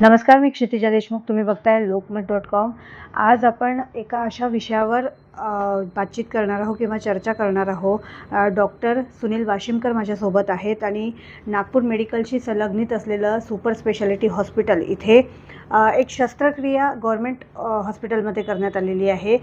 नमस्कार, मी क्षितिजा देशमुख. तुम्ही बघताय लोकमत.com. आज आपण एका अशा विषयावर बातचीत करणार आहोत किंवा चर्चा करणार आहोत. डॉक्टर सुनील वाशिमकर माझ्यासोबत आहेत आणि नागपूर मेडिकलशी संलग्नित असलेलं सुपर स्पेशालिटी हॉस्पिटल इथे एक शस्त्रक्रिया गव्हर्मेंट हॉस्पिटलमध्ये करण्यात आलेली आहे.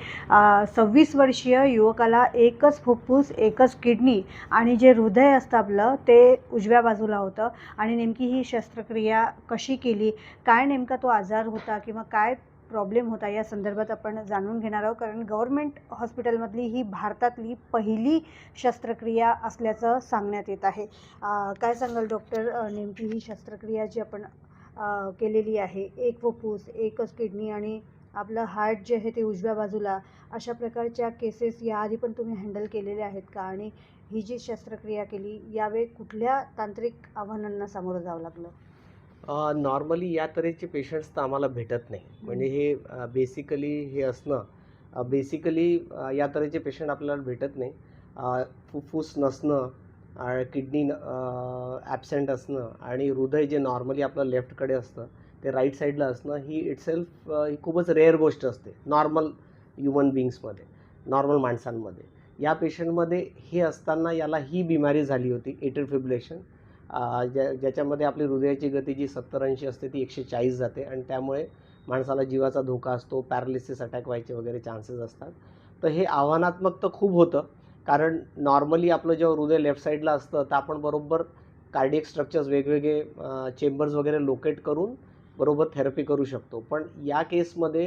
26 वर्षीय युवकाला एकच फुफ्फुस, एकच किडनी आणि जे हृदय असतं आपलं ते उजव्या बाजूला होतं आणि नेमकी ही शस्त्रक्रिया कशी केली, काय नेमका तो आजार होता किंवा काय प्रॉब्लेम होता या संदर्भात आपण जाणून घेणार आहोत. कारण गव्हर्मेंट हॉस्पिटलमधली ही भारतातली पहिली शस्त्रक्रिया असल्याचं सांगण्यात येत आहे. काय सांगाल डॉक्टर, नेमकी ही शस्त्रक्रिया जी आपण केलेली आहे, एक फुफ्फुस, एकच किडनी आणि आपलं हार्ट जे आहे ते उजव्या बाजूला, अशा प्रकारच्या केसेस याआधी पण तुम्ही हँडल केलेल्या आहेत का? आणि ही जी शस्त्रक्रिया केली यावेळी कुठल्या तांत्रिक आव्हानांना सामोरं जावं लागलं? नॉर्मली या तऱ्हेचे पेशंट्स तर आम्हाला भेटत नाही. म्हणजे हे बेसिकली हे असणं बेसिकली या तऱ्हेचे पेशंट आपल्याला भेटत नाही. फुफ्फुस नसणं, किडनी ॲबसेंट असणं आणि हृदय जे नॉर्मली आपलं लेफ्टकडे असतं ते राईट साईडला असणं ही इटसेल्फ ही खूपच रेअर गोष्ट असते नॉर्मल ह्युमन बिंग्समध्ये, नॉर्मल माणसांमध्ये. या पेशंटमध्ये हे असताना याला ही बिमारी झाली होती, एट्रियल फिब्रिलेशन, ज्याच्यामध्ये आपली हृदयाची गती जी 70-80 असते ती 140 जाते आणि त्यामुळे माणसाला जीवाचा धोका असतो, पॅरालिसिस अटॅक व्हायचे वगैरे चान्सेस असतात. तर हे आव्हानात्मक तर खूप होतं, कारण नॉर्मली आपलं जेव्हा हृदय लेफ्ट साईडला असतं तर आपण बरोबर कार्डियक स्ट्रक्चर्स वेगवेगळे चेंबर्स वगैरे लोकेट करून बरोबर थेरपी करू शकतो. पण या केसमध्ये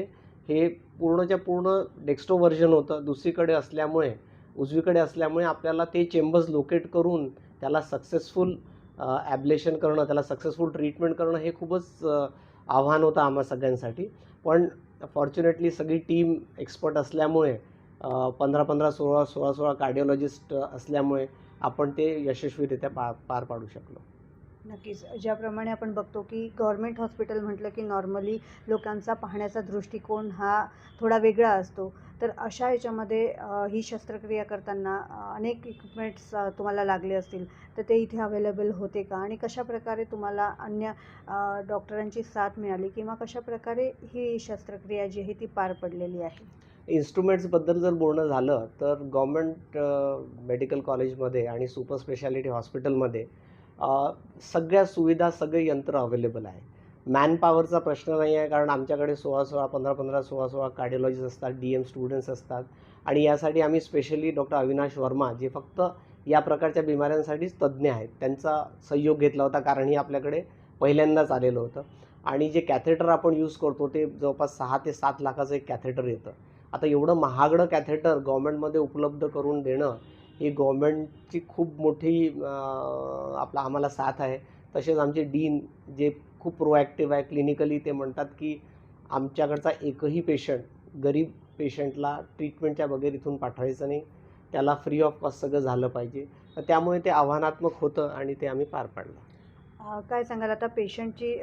हे पूर्णच्या पूर्ण डेक्स्ट्रो व्हर्जन होतं. दुसरीकडे असल्यामुळे, उजवीकडे असल्यामुळे आपल्याला ते चेंबर्स लोकेट करून त्याला सक्सेसफुल ॲब्लेशन करणं, त्याला सक्सेसफुल ट्रीटमेंट करणं हे खूपच आव्हान होतं आम्हा सगळ्यांसाठी. पण फॉर्च्युनेटली सगळी टीम एक्सपर्ट असल्यामुळे 15-15, 16-16 कार्डिओलॉजिस्ट असल्यामुळे आपण ते यशस्वीरित्या पार पाडू शकलो. नक्कीच. ज्याप्रमाणे आपण बघतो की गव्हर्मेंट हॉस्पिटल म्हटलं की नॉर्मली लोकांचा पाहण्याचा दृष्टिकोन हा थोडा वेगळा असतो. तर अशा ह्याच्यामध्ये ही शस्त्रक्रिया करताना अनेक इक्विपमेंट्स तुम्हाला लागले असतील, तर ते इथे अवेलेबल होते का? आणि कशाप्रकारे तुम्हाला अन्य डॉक्टरांची साथ मिळाली किंवा कशाप्रकारे ही शस्त्रक्रिया जी आहे ती पार पडलेली आहे? इन्स्ट्रुमेंट्सबद्दल जर बोलणं झालं तर गव्हर्मेंट मेडिकल कॉलेजमध्ये आणि सुपर स्पेशालिटी हॉस्पिटलमध्ये सगळ्या सुविधा, सगळे यंत्र अवेलेबल आहे. मॅनपॉवरचा प्रश्न नाही आहे, कारण आमच्याकडे 16-16, 15-15, 16-16 कार्डिओलॉजिस्ट असतात, DM स्टुडंट्स असतात आणि यासाठी आम्ही स्पेशली डॉक्टर अविनाश वर्मा, जे फक्त या प्रकारच्या बिमाऱ्यांसाठीच तज्ज्ञ आहेत, त्यांचा सहयोग घेतला होता, कारण ही आपल्याकडे पहिल्यांदाच आलेलं होतं. आणि जे कॅथेटर आपण यूज करतो ते जवळपास 6 ते 7 लाखाचं एक कॅथेटर येतं. आता एवढं महागडं कॅथेटर गव्हर्मेंटमध्ये उपलब्ध करून देणं ही गव्हर्मेंटची खूप मोठी आम्हाला साथ आहे. तसेच आमचे डीन जे खूप प्रोॲक्टिव्ह आहे क्लिनिकली, ते म्हणतात की आमच्याकडचा एकही पेशंट, गरीब पेशंटला ट्रीटमेंटच्या बगैर इथून पाठवायचं नाही, त्याला फ्री ऑफ कॉस्ट सगळं झालं पाहिजे. तर त्यामुळे ते आव्हानात्मक होतं आणि ते आम्ही पार पाडलं. काय सांगाल आता पेशंटची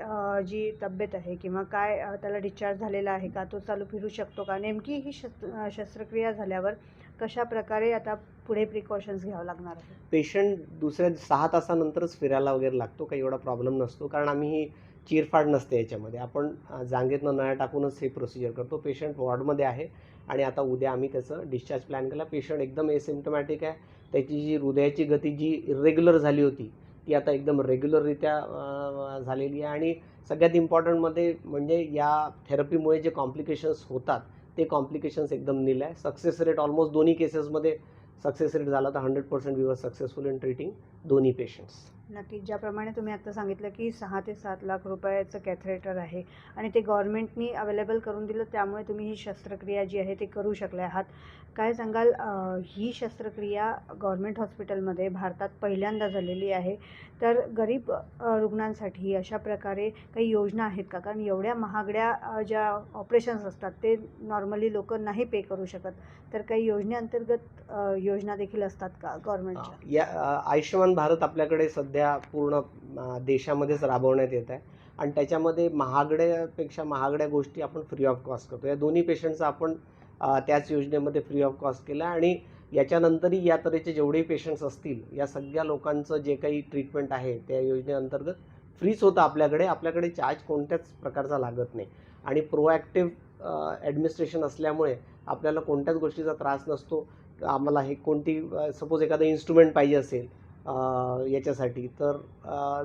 जी तब्येत आहे किंवा काय त्याला डिस्चार्ज झालेला आहे का? तो चालू फिरू शकतो का? नेमकी ही शस्त्रक्रिया झाल्यावर कशाप्रकारे आता पुढे प्रिकॉशन्स घ्यावं लागणार आहे? पेशंट दुसऱ्या 6 तासानंतरच फिरायला वगैरे लागतो, काही एवढा प्रॉब्लेम नसतो, कारण आम्ही ही चीरफाड नसते याच्यामध्ये. आपण जांघेतनं नळ्या टाकूनच हे प्रोसिजर करतो. पेशंट वॉर्डमध्ये आहे आणि आता उद्या आम्ही त्याचं डिस्चार्ज प्लॅन केला. पेशंट एकदम एसिम्प्टमॅटिक आहे. त्याची जी हृदयाची गती जी इरेग्युलर झाली होती ती आता एकदम रेग्युलररित्या झालेली आहे. आणि सगळ्यात इम्पॉर्टंटमध्ये म्हणजे या थेरपीमुळे जे कॉम्प्लिकेशन्स होतात ते कॉम्प्लिकेशन्स एकदम नील आहे. सक्सेस रेट ऑलमोस्ट दोन्ही केसेसमध्ये सक्सेस रेट झाला तर 100% we were successful in treating दोन्ही पेशंट्स. नक्की. ज्याप्रमाणे तुम्ही आता सांगितलं की 6 ते 7 लाख रुपयाचं कॅथेटर आहे आणि ते गव्हर्नमेंटनी अवेलेबल करून दिलं, त्यामुळे तुम्ही ही शस्त्रक्रिया जी आहे ती करू शकले आहात. काय सांगाल, ही शस्त्रक्रिया गव्हर्नमेंट हॉस्पिटलमध्ये भारतात पहिल्यांदा झालेली आहे. तर गरीब रुग्णांसाठी अशा प्रकारे काही योजना आहेत का? कारण एवढ्या महागड्या ज्या ऑपरेशन्स असतात ते नॉर्मली लोकं नाही पे करू शकत. तर काही योजनेअंतर्गत योजना देखील असतात का गव्हर्नमेंटच्या? या आयुष्यमान भारत आपल्याकडे सध्या पूर्ण देशामध्येच राबवण्यात येत आहे आणि त्याच्यामध्ये महागड्यापेक्षा महागड्या गोष्टी आपण फ्री ऑफ कॉस्ट करतो. या दोन्ही पेशंटचं आपण त्याच योजनेमध्ये फ्री ऑफ कॉस्ट केलं आणि याच्यानंतरही या तऱ्हेचे जेवढेही पेशंट्स असतील या सगळ्या लोकांचं जे काही ट्रीटमेंट आहे त्या योजनेअंतर्गत फ्रीच होतं आपल्याकडे चार्ज कोणत्याच प्रकारचा लागत नाही आणि प्रोॲक्टिव्ह ॲडमिनिस्ट्रेशन असल्यामुळे आपल्याला कोणत्याच गोष्टीचा त्रास नसतो. आम्हाला हे कोणती सपोज एखादं इन्स्ट्रुमेंट पाहिजे असेल याच्यासाठी तर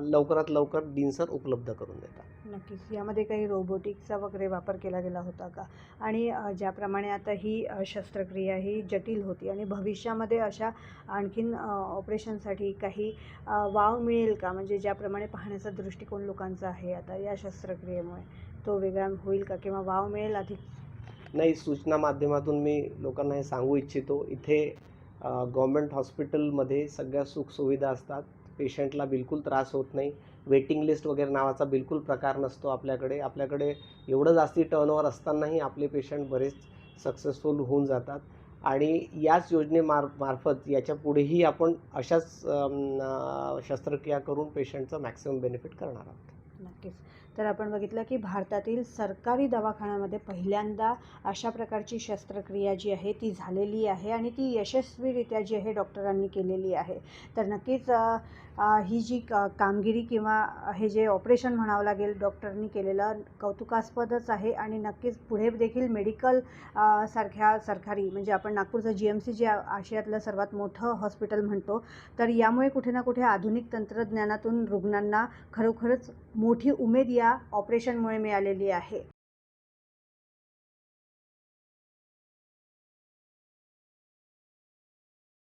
लवकरात लवकर दिनसर उपलब्ध करून देतात. नक्कीच. यामध्ये काही रोबोटिक्सचा वगैरे वापर केला गेला होता का? आणि ज्याप्रमाणे आता ही शस्त्रक्रिया ही जटिल होती आणि भविष्यामध्ये अशा आणखीन ऑपरेशनसाठी काही वाव मिळेल का? म्हणजे ज्याप्रमाणे पाहण्याचा दृष्टिकोन लोकांचा आहे आता या शस्त्रक्रियेमुळे, तो वेगळा होईल का किंवा वाव मिळेल अधिक? नाही, सूचना माध्यमातून मी लोकांना हे सांगू इच्छितो, इथे गव्हर्मेंट हॉस्पिटलमध्ये सगळ्या सुखसुविधा असतात. पेशंटला बिलकुल त्रास होत नाही. वेटिंग लिस्ट वगैरे नावाचा बिलकुल प्रकार नसतो आपल्याकडे एवढं जास्ती टर्नओव्हर असतानाही आपले पेशंट बरेच सक्सेसफुल होऊन जातात आणि याच मार्फत याच्या पुढेही आपण अशाच शस्त्रक्रिया करून पेशंटचं मॅक्सिमम बेनिफिट करणार आहोत. नक्कीच. तर आपण बघितलं की भारतातील सरकारी दवाखान्यामध्ये पहिल्यांदा अशा प्रकारची शस्त्रक्रिया जी आहे ती झालेली आहे आणि ती यशस्वीरित्या जी आहे डॉक्टरांनी केलेली आहे. तर नक्कीच ही जी कामगिरी किंवा हे जे ऑपरेशन म्हणावं लागेल डॉक्टरांनी केलेलं कौतुकास्पदच आहे आणि नक्कीच पुढे देखील मेडिकल सारख्या सरकारी म्हणजे आपण नागपूरचं GMC जे आशियातलं सर्वात मोठं हॉस्पिटल म्हणतो, तर यामुळे कुठे ना कुठे आधुनिक तंत्रज्ञानातून रुग्णांना खरोखरच मोठी उमेद या ऑपरेशनमुळे मिळालेली आहे.